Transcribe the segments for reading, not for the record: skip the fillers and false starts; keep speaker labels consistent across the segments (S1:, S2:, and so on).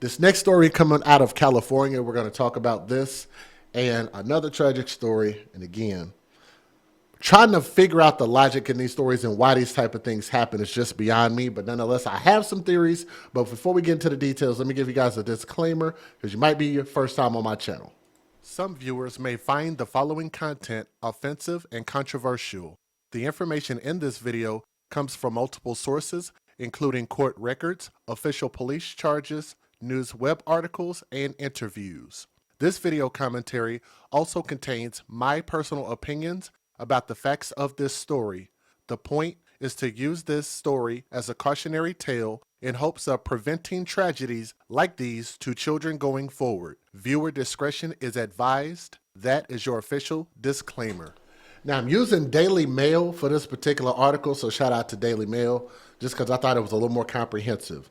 S1: This next story coming out of California, we're going to talk about this and another tragic story. And again, trying to figure out the logic in these stories and why these type of things happen is just beyond me. But nonetheless, I have some theories. But before we get into the details, let me give you guys a disclaimer because you might be your first time on my channel. Some viewers may find the following content offensive and controversial. The information in this video comes from multiple sources, including court records, official police charges, news web articles, and interviews. This video commentary also contains my personal opinions about the facts of this story. The point is to use this story as a cautionary tale in hopes of preventing tragedies like these to children going forward. Viewer discretion is advised. That is your official disclaimer. Now, I'm using Daily Mail for this particular article, so shout out to Daily Mail, just because I thought it was a little more comprehensive.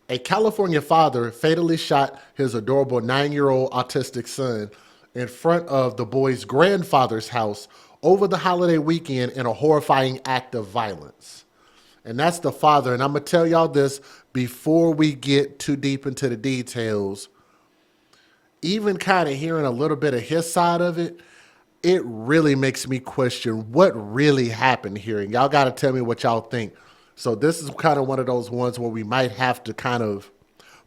S1: A California father fatally shot his adorable 9-year-old autistic son in front of the boy's grandfather's house over the holiday weekend in a horrifying act of violence. And that's the father. And I'm going to tell y'all this before we get too deep into the details. Even kind of hearing a little bit of his side of it, it really makes me question what really happened here. And y'all got to tell me what y'all think. So this is kind of one of those ones where we might have to kind of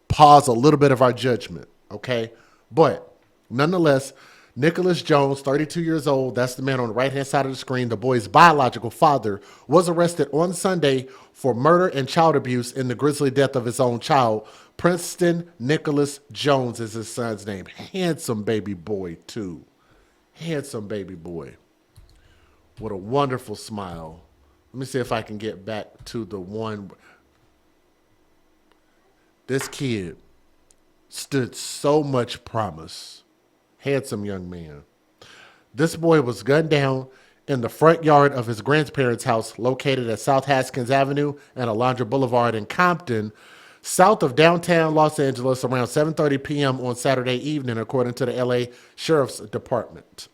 S1: pause a little bit of our judgment, okay? But nonetheless, Nicholas Jones, 32 years old, that's the man on the right-hand side of the screen, the boy's biological father, was arrested on Sunday for murder and child abuse in the grisly death of his own child. Princeton Nicholas Jones is his son's name. Handsome baby boy, too. Handsome baby boy. What a wonderful smile. Let me see if I can get back to the one. This kid stood so much promise. Handsome young man. This boy was gunned down in the front yard of his grandparents' house located at South Haskins Avenue and Alondra Boulevard in Compton, south of downtown Los Angeles around 7:30 p.m. on Saturday evening, according to the LA Sheriff's Department.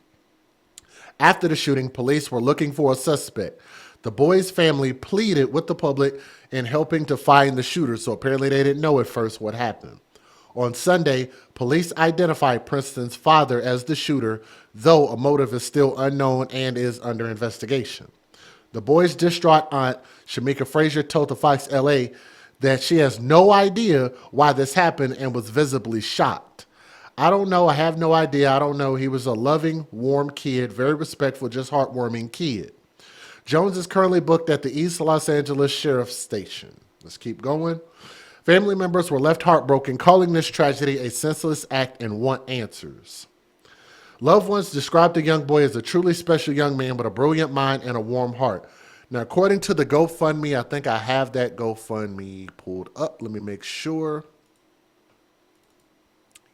S1: After the shooting, police were looking for a suspect. The boy's family pleaded with the public in helping to find the shooter, so apparently they didn't know at first what happened. On Sunday, police identified Princeton's father as the shooter, though a motive is still unknown and is under investigation. The boy's distraught aunt, Shamika Frazier, told the Fox LA that she has no idea why this happened and was visibly shocked. I don't know. I have no idea. I don't know. He was a loving, warm kid, very respectful, just heartwarming kid. Jones is currently booked at the East Los Angeles Sheriff's Station. Let's keep going. Family members were left heartbroken, calling this tragedy a senseless act and want answers. Loved ones described the young boy as a truly special young man with a brilliant mind and a warm heart. Now, according to the GoFundMe, I think I have that GoFundMe pulled up. Let me make sure.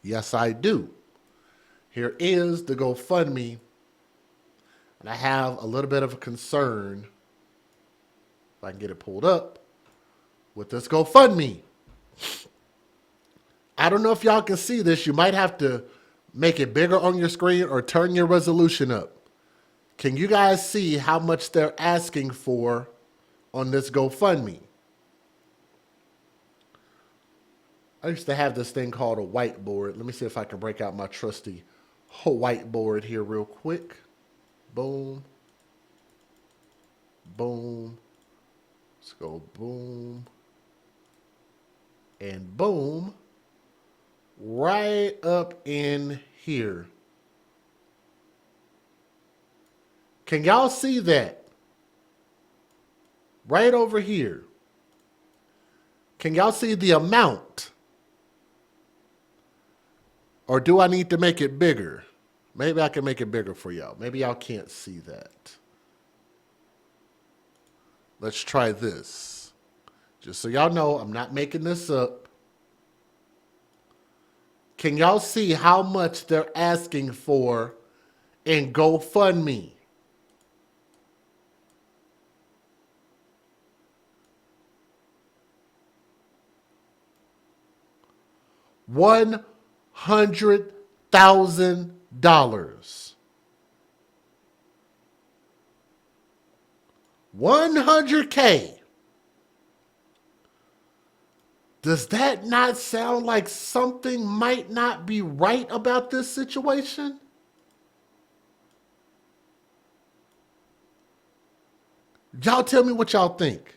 S1: Yes, I do. Here is the GoFundMe. And I have a little bit of a concern, if I can get it pulled up, with this GoFundMe. I don't know if y'all can see this. You might have to make it bigger on your screen or turn your resolution up. Can you guys see how much they're asking for on this GoFundMe? I used to have this thing called a whiteboard. Let me see if I can break out my trusty whiteboard here real quick. Boom. Boom. Let's go boom. And boom. Right up in here. Can y'all see that? Right over here. Can y'all see the amount? Or do I need to make it bigger? Maybe I can make it bigger for y'all. Maybe y'all can't see that. Let's try this. Just so y'all know, I'm not making this up. Can y'all see how much they're asking for in GoFundMe? $100,000. 100K. Does that not sound like something might not be right about this situation? Y'all tell me what y'all think.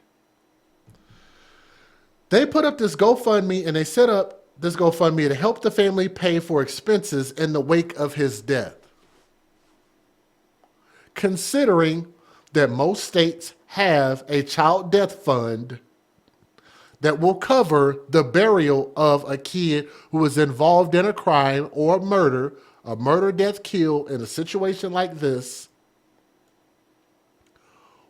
S1: They put up this GoFundMe and they set up this GoFundMe to help the family pay for expenses in the wake of his death. Considering that most states have a child death fund that will cover the burial of a kid who was involved in a crime or a murder, death, kill in a situation like this,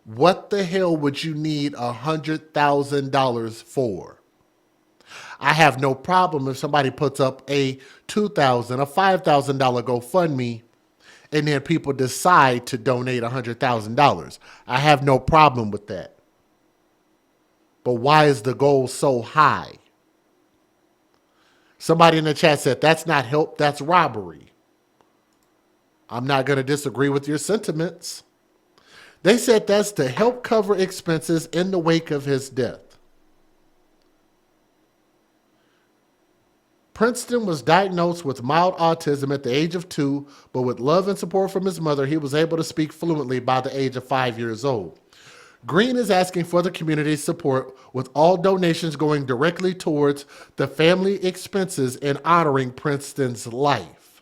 S1: what the hell would you need $100,000 for? I have no problem if somebody puts up a $2,000, a $5,000 GoFundMe, and then people decide to donate $100,000. I have no problem with that. But why is the goal so high? Somebody in the chat said, that's not help, that's robbery. I'm not going to disagree with your sentiments. They said that's to help cover expenses in the wake of his death. Princeton was diagnosed with mild autism at the age of 2, but with love and support from his mother, he was able to speak fluently by the age of 5 years old. Green is asking for the community's support, with all donations going directly towards the family expenses in honoring Princeton's life.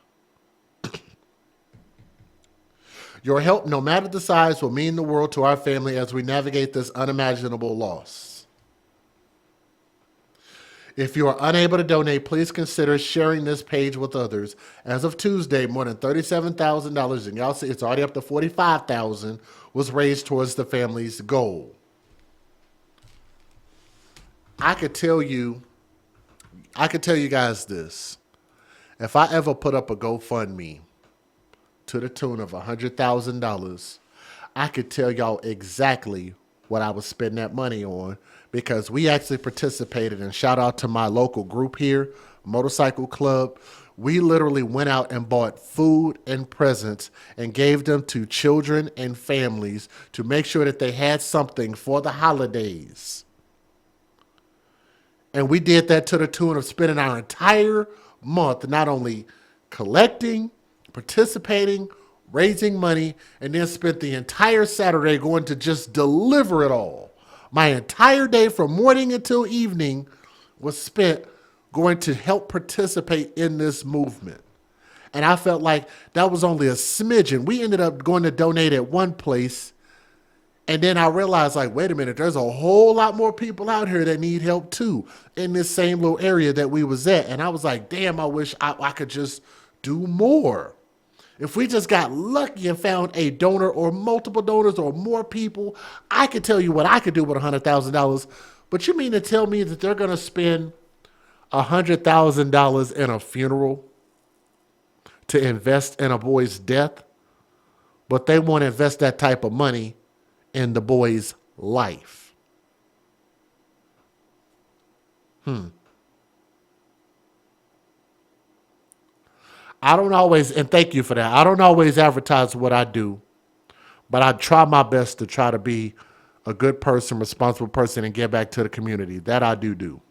S1: Your help, no matter the size, will mean the world to our family as we navigate this unimaginable loss. If you are unable to donate, please consider sharing this page with others. As of Tuesday, more than $37,000, and y'all see it's already up to $45,000, was raised towards the family's goal. I could tell you guys this. If I ever put up a GoFundMe to the tune of $100,000, I could tell y'all exactly what I would spend that money on, because we actually participated, and shout out to my local group here, Motorcycle Club. We literally went out and bought food and presents and gave them to children and families to make sure that they had something for the holidays. And we did that to the tune of spending our entire month not only collecting, participating, raising money, and then spent the entire Saturday going to just deliver it all. My entire day from morning until evening was spent going to help participate in this movement. And I felt like that was only a smidgen. We ended up going to donate at one place, and then I realized, like, wait a minute, there's a whole lot more people out here that need help too in this same little area that we was at. And I was like, damn, I wish I could just do more. If we just got lucky and found a donor or multiple donors or more people, I could tell you what I could do with $100,000. But you mean to tell me that they're going to spend $100,000 in a funeral to invest in a boy's death, but they won't invest that type of money in the boy's life? I don't always, and thank you for that, I don't always advertise what I do, but I try my best to try to be a good person, responsible person, and give back to the community. That I do.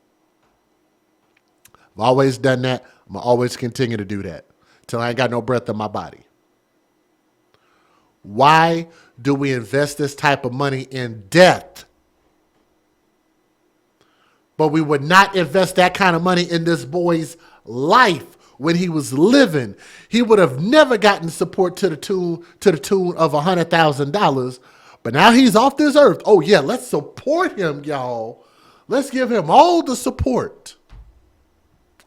S1: I've always done that. I'm going to always continue to do that till I ain't got no breath in my body. Why do we invest this type of money in death, but we would not invest that kind of money in this boy's life? When he was living, he would have never gotten support to the tune of $100,000. But now he's off this earth. Oh yeah, let's support him, y'all. Let's give him all the support.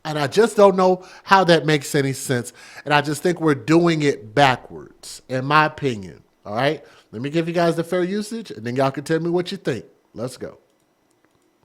S1: And I just don't know how that makes any sense. And I just think we're doing it backwards, in my opinion. All right, let me give you guys the fair usage, and then y'all can tell me what you think. Let's go.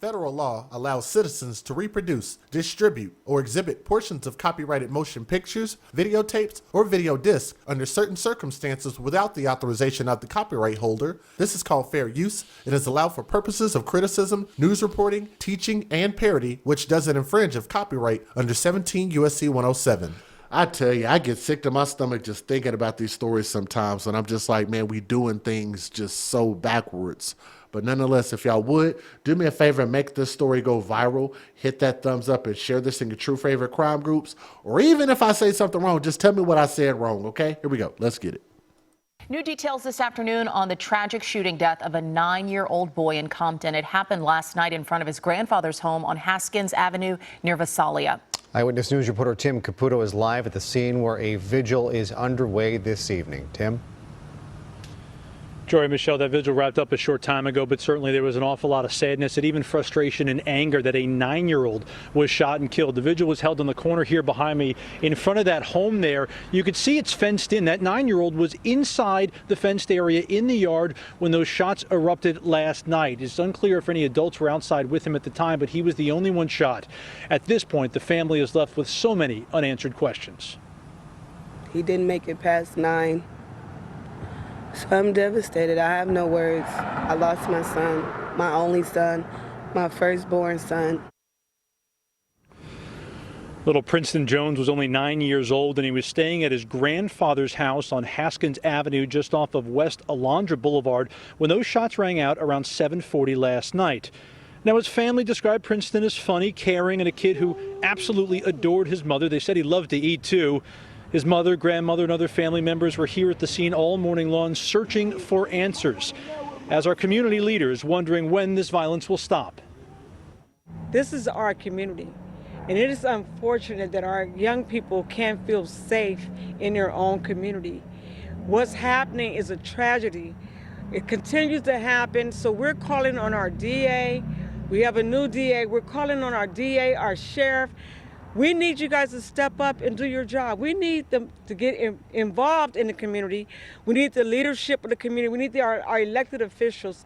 S1: Federal law allows citizens to reproduce, distribute, or exhibit portions of copyrighted motion pictures, videotapes, or video discs under certain circumstances without the authorization of the copyright holder. This is called fair use. It is allowed for purposes of criticism, news reporting, teaching, and parody, which doesn't infringe of copyright under 17 U.S.C. 107. I tell you, I get sick to my stomach just thinking about these stories sometimes, and I'm just like, man, we doing things just so backwards. But nonetheless, if y'all would, do me a favor and make this story go viral. Hit that thumbs up and share this in your true favorite crime groups. Or even if I say something wrong, just tell me what I said wrong, okay? Here we go. Let's get it.
S2: New details this afternoon on the tragic shooting death of a 9-year-old boy in Compton. It happened last night in front of his grandfather's home on Haskins Avenue near Visalia.
S3: Eyewitness News reporter Tim Caputo is live at the scene where a vigil is underway this evening. Tim?
S4: Joy, Michelle, that vigil wrapped up a short time ago, but certainly there was an awful lot of sadness and even frustration and anger that a 9-year-old was shot and killed. The vigil was held in the corner here behind me in front of that home there. You could see it's fenced in. That 9-year-old was inside the fenced area in the yard when those shots erupted last night. It's unclear if any adults were outside with him at the time, but he was the only one shot. At this point, the family is left with so many unanswered questions.
S5: He didn't make it past 9. So I'm devastated. I have no words. I lost my son, my only son, my firstborn son.
S4: Little Princeton Jones was only 9 years old, and he was staying at his grandfather's house on Haskins Avenue just off of West Alondra Boulevard when those shots rang out around 7:40 last night. Now, his family described Princeton as funny, caring, and a kid who absolutely adored his mother. They said he loved to eat, too. His mother, grandmother, and other family members were here at the scene all morning long searching for answers, as our community leaders wondering when this violence will stop.
S6: This is our community, and it is unfortunate that our young people can't feel safe in their own community. What's happening is a tragedy. It continues to happen, so we're calling on our DA. We have a new DA. We're calling on our DA, our sheriff. We need you guys to step up and do your job. We need them to get involved in the community. We need the leadership of the community. We need our elected officials.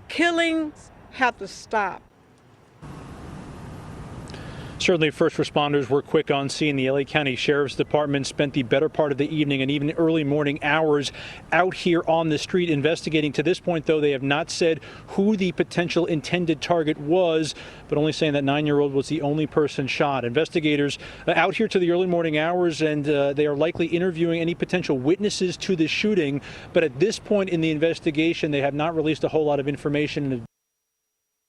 S6: Killings have to stop.
S4: Certainly, first responders were quick on scene. The LA County Sheriff's Department spent the better part of the evening and even early morning hours out here on the street investigating. To this point, though, they have not said who the potential intended target was, but only saying that 9-year-old was the only person shot. Investigators out here to the early morning hours, and they are likely interviewing any potential witnesses to the shooting. But at this point in the investigation, they have not released a whole lot of information.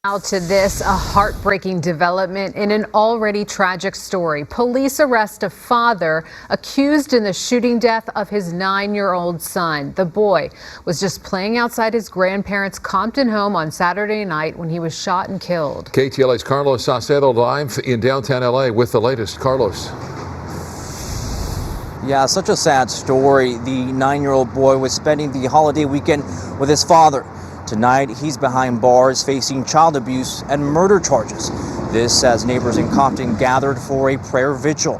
S7: Now to this, a heartbreaking development in an already tragic story. Police arrest a father accused in the shooting death of his 9-year-old son. The boy was just playing outside his grandparents' Compton home on Saturday night when he was shot and killed.
S8: KTLA's Carlos Saucedo live in downtown LA with the latest. Carlos.
S9: Yeah, such a sad story. The 9-year-old boy was spending the holiday weekend with his father. Tonight, he's behind bars facing child abuse and murder charges. This as neighbors in Compton gathered for a prayer vigil.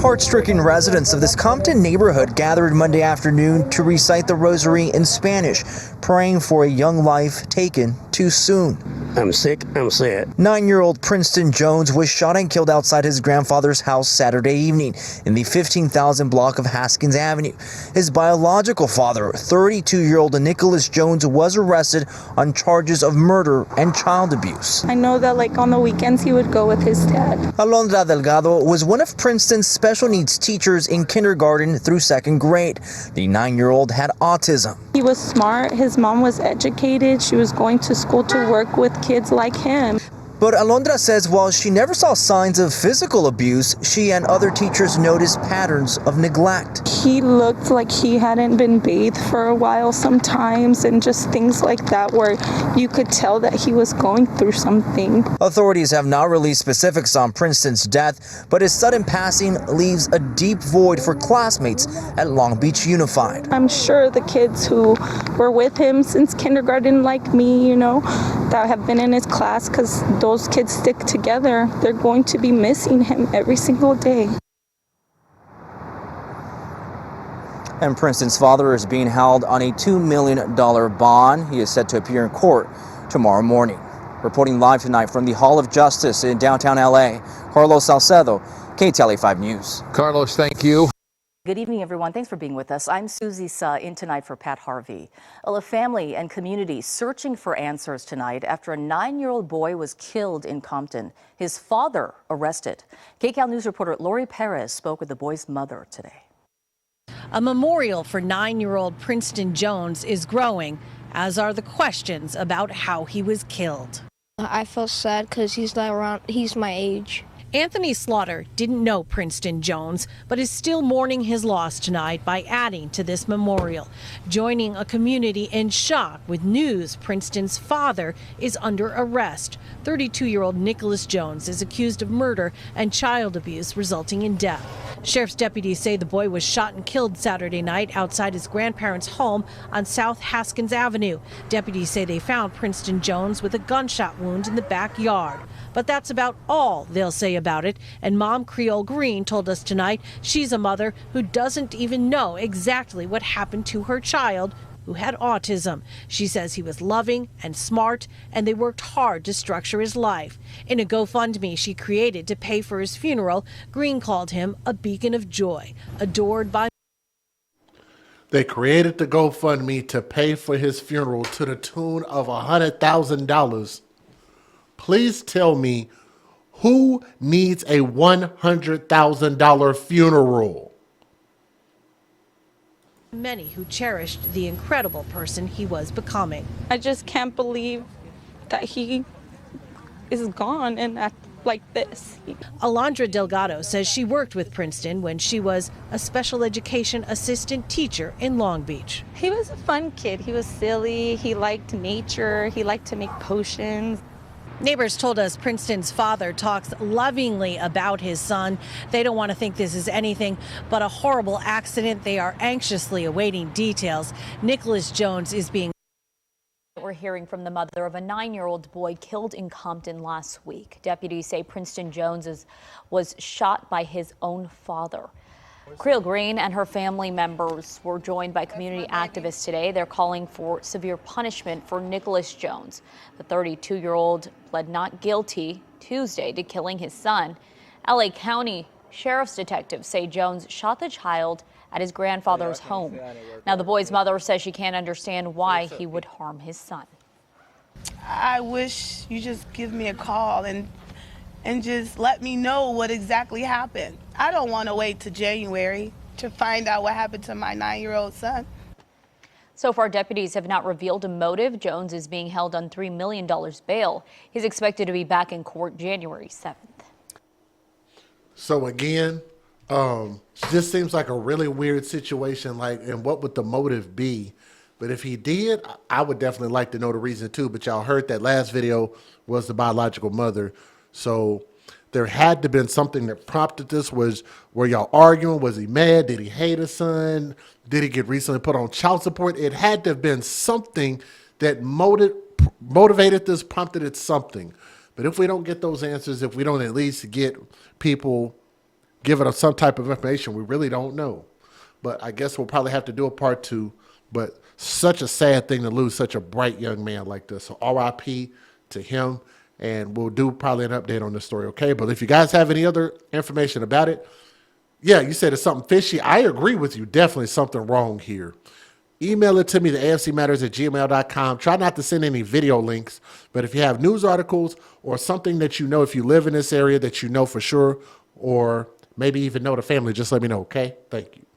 S9: Heart-stricken residents of this Compton neighborhood gathered Monday afternoon to recite the rosary in Spanish, praying for a young life taken too soon.
S10: I'm sick, I'm sad.
S9: 9-year-old Princeton Jones was shot and killed outside his grandfather's house Saturday evening in the 15,000 block of Haskins Avenue. His biological father, 32-year-old Nicholas Jones, was arrested on charges of murder and child abuse.
S11: I know that on the weekends he would go with his dad.
S9: Alondra Delgado was one of Princeton's special needs teachers in kindergarten through 2nd grade. The 9-year-old had autism.
S11: He was smart. His mom was educated. She was going to school to work with kids like him.
S9: But Alondra says while she never saw signs of physical abuse, she and other teachers noticed patterns of neglect.
S11: He looked like he hadn't been bathed for a while sometimes, and just things like that where you could tell that he was going through something.
S9: Authorities have not released specifics on Princeton's death, but his sudden passing leaves a deep void for classmates at Long Beach Unified.
S11: I'm sure the kids who were with him since kindergarten, like me, that have been in his class, because those kids stick together, they're going to be missing him every single day.
S9: And Princeton's father is being held on a $2 million bond. He is set to appear in court tomorrow morning. Reporting live tonight from the Hall of Justice in downtown LA, Carlos Salcedo, KTLA 5 News.
S8: Carlos, thank you.
S2: Good evening, everyone. Thanks for being with us. I'm Susie Suh, in tonight for Pat Harvey. Well, a family and community searching for answers tonight after a 9-year-old boy was killed in Compton. His father arrested. KCAL News reporter Lori Perez spoke with the boy's mother today.
S12: A memorial for 9-year-old Princeton Jones is growing, as are the questions about how he was killed.
S13: I felt sad because he's my age.
S12: Anthony Slaughter didn't know Princeton Jones, but is still mourning his loss tonight by adding to this memorial, joining a community in shock with news Princeton's father is under arrest. 32-year-old Nicholas Jones is accused of murder and child abuse resulting in death. Sheriff's deputies say the boy was shot and killed Saturday night outside his grandparents' home on South Haskins Avenue. Deputies say they found Princeton Jones with a gunshot wound in the backyard. But that's about all they'll say about it. And Mom Creole Green told us tonight she's a mother who doesn't even know exactly what happened to her child who had autism. She says he was loving and smart, and they worked hard to structure his life. In a GoFundMe she created to pay for his funeral, Green called him a beacon of joy, adored by.
S1: They created the GoFundMe to pay for his funeral to the tune of $100,000. Please tell me, who needs a $100,000 funeral?
S12: Many who cherished the incredible person he was becoming.
S11: I just can't believe that he is gone and act like this.
S12: Alondra Delgado says she worked with Princeton when she was a special education assistant teacher in Long Beach.
S11: He was a fun kid. He was silly. He liked nature. He liked to make potions.
S12: Neighbors told us Princeton's father talks lovingly about his son. They don't want to think this is anything but a horrible accident. They are anxiously awaiting details. Nicholas Jones is being.
S2: We're hearing from the mother of a 9-year-old boy killed in Compton last week. Deputies say Princeton Jones was shot by his own father. Creole Green and her family members were joined by community activists today. They're calling for severe punishment for Nicholas Jones. The 32-year-old pled not guilty Tuesday to killing his son. LA County Sheriff's detectives say Jones shot the child at his grandfather's home. Now, the boy's mother says she can't understand why he would harm his son.
S5: I wish you just give me a call and just let me know what exactly happened. I don't want to wait till January to find out what happened to my 9-year-old son.
S2: So far, deputies have not revealed a motive. Jones is being held on $3 million bail. He's expected to be back in court January 7th.
S1: So again, this seems like a really weird situation. And what would the motive be? But if he did, I would definitely like to know the reason too. But y'all heard that last video was the biological mother. So there had to have been something that prompted this. Were y'all arguing? Was he mad? Did he hate his son? Did he get recently put on child support? It had to have been something that motivated this, prompted it something. But if we don't get those answers, if we don't at least get people giving us some type of information, we really don't know. But I guess we'll probably have to do a part 2. But such a sad thing to lose such a bright young man like this. So RIP to him. And we'll do probably an update on this story, okay? But if you guys have any other information about it, yeah, you said it's something fishy. I agree with you. Definitely something wrong here. Email it to me, theafcmatters@gmail.com. Try not to send any video links. But if you have news articles or something that you know, if you live in this area that you know for sure, or maybe even know the family, just let me know, okay? Thank you.